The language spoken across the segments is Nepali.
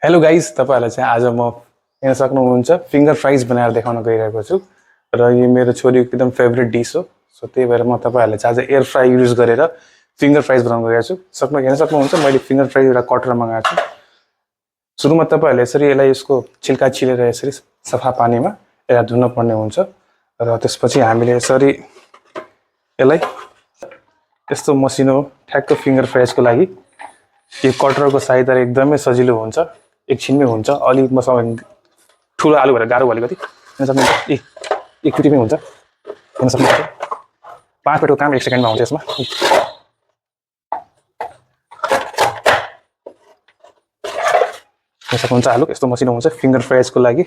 हेलो गाइस, तपाईँहरूलाई चाहिँ आज म हेर्न सक्नुहुन्छ फिङ्गर फ्राइज बनाएर देखाउन गइरहेको छु र यो मेरो छोरीको एकदम फेभरेट डिस हो। सो त्यही भएर म तपाईँहरूलाई चाहिँ आज एयर फ्राई युज गरेर फिङ्गर फ्राइज बनाउन गइरहेको छु। हेर्न सक्नुहुन्छ मैले फिङ्गर फ्राइज एउटा कटर मगाएको छु। सुरुमा तपाईँहरूले यसरी यसलाई यसको छिल्का छिलेर यसरी सफा पानीमा यसलाई धुन पर्ने हुन्छ र त्यसपछि हामीले यसरी यसलाई यस्तो मसिनो ठ्याक्क फिङ्गर फ्राइजको लागि यो कटरको सहायता एकदमै सजिलो हुन्छ, एकछिनमै हुन्छ। अलिक मसँग ठुलो आलु भएर गाह्रो भयो अलिकति हेर्न सक्नुहुन्छ। एकचोटिमै हुन्छ, हेर्न सक्नुहुन्छ। 5 मिनटको काम 1 सेकेन्डमा हुन्छ यसमा। हेर्न सक्नुहुन्छ आलु यस्तो मसिनो हुन्छ फिङ्गर फ्राइजको लागि।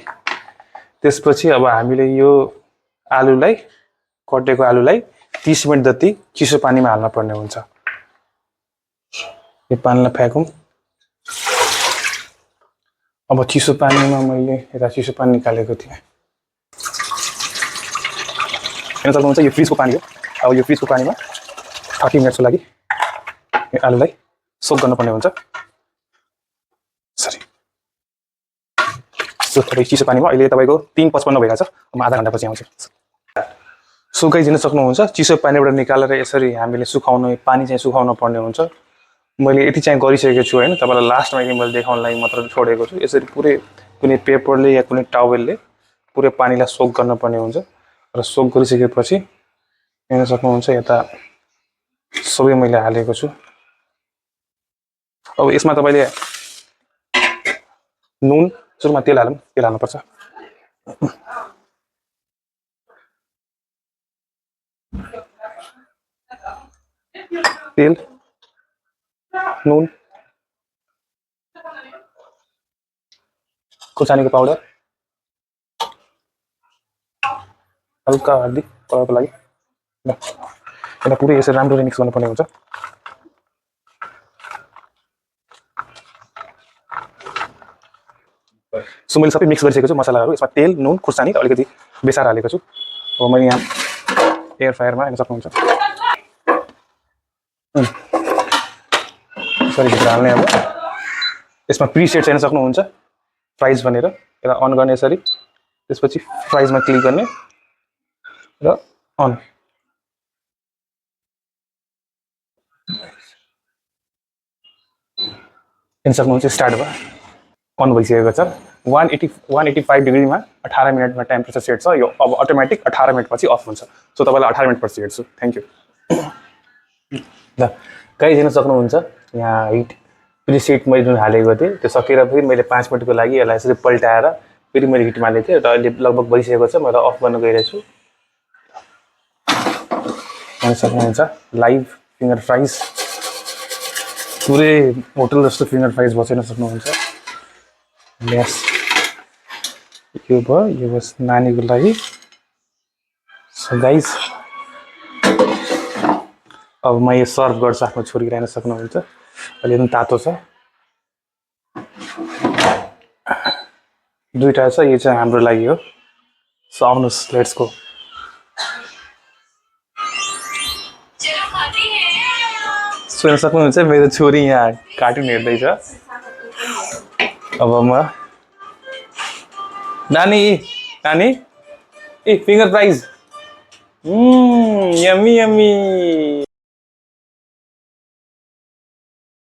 त्यसपछि अब हामीले यो आलुलाई कटेको आलुलाई 30 मिनट जति चिसो पानीमा हाल्न पर्ने हुन्छ। यो पानीलाई फ्याँकौँ। अब चिसो पानीमा मैले यता चिसो पानी निकालेको थिएँ। हेर्न सक्नुहुन्छ यो फ्रिजको पानी हो। अब यो फ्रिजको पानीमा 30 मिनटको लागि यो आलुलाई सोक गर्नुपर्ने हुन्छ। सरी सो तपाईँ चिसो पानीमा अहिले तपाईँको 3:55 भइरहेको छ। म आधा घन्टापछि आउँछु। सो गाइस हेर्न सक्नुहुन्छ चिसो पानीबाट निकालेर यसरी हामीले पानी चाहिँ सुकाउन पर्ने हुन्छ। मैले यति चाहिँ गरिसकेको छु हैन, तपाईलाई लास्टमा मैले देखाउन लागि मात्र छोडेको छु। यसरी पुरै कुनै पेपरले या कुनै टावेलले पुरै पानीलाई सोक गर्न पर्ने हुन्छ र सोक गरिसकेपछि हेर्न सक्नुहुन्छ यता सबै मैले हालेको छु। अब यसमा तपाईले नुन, सुरुमा तेल हाल्नुपर्छ। तेल, नुन, खुर्सानीको पाउडर, हल्का हर्दी कलरको लागि। यसलाई पुरै यसरी राम्ररी मिक्स गर्नुपर्ने हुन्छ। सो मैले सबै मिक्स गरिसकेको छु मसलाहरू। यसमा तेल, नुन, खुर्सानी अलिकति बेसार हालेको छु। अब मैले यहाँ एयर फ्रायरमा हेर्न सक्नुहुन्छ यसरी भित्र हाल्ने। अब यसमा प्रिसेट हेर्न सक्नुहुन्छ फ्राइज भनेर, यसलाई अन गर्ने यसरी। त्यसपछि फ्राइजमा क्लिक गर्ने र अन। हेर्न सक्नुहुन्छ स्टार्ट भयो, अन भइसकेको छ। 185 डिग्रीमा 18 मिनटमा टेम्परेचर सेट छ यो। अब अटोमेटिक 18 मिनटपछि अफ हुन्छ। सो तपाईँलाई 18 मिनटपछि हेर्छु। Thank you. ल गाइस हेर्न सक्नुहुन्छ यहाँ हिट प्रिसेट मैले जुन हालेको थिएँ त्यो सकेर फेरि मैले 5 मिनटको लागि यसलाई यसरी पल्टाएर फेरि मैले हिटमा हालेको थिएँ र अहिले लगभग भइसकेको छ। मैले अफ गर्न गइरहेको छु। हेर्न सक्नुहुन्छ लाइभ फिङ्गर फ्राइज, पुरै होटल जस्तो फिङ्गर फ्राइज बसेन सक्नुहुन्छ। यस यो भयो, यो बस नानीको लागि। सो गाइस अब म यो सर्भ गर्छु आफ्नो छोरीलाई। हेर्न सक्नुहुन्छ अहिले एकदम तातो छ। दुईटा छ, यो चाहिँ हाम्रो लागि हो। सो आउनुहोस् लेट्स गो। सो हेर्न सक्नुहुन्छ मेरो छोरी यहाँ कार्टुन हेर्दैछ। अब म नानी ए फिङ्गर फ्राइज यम्मी यम्मी।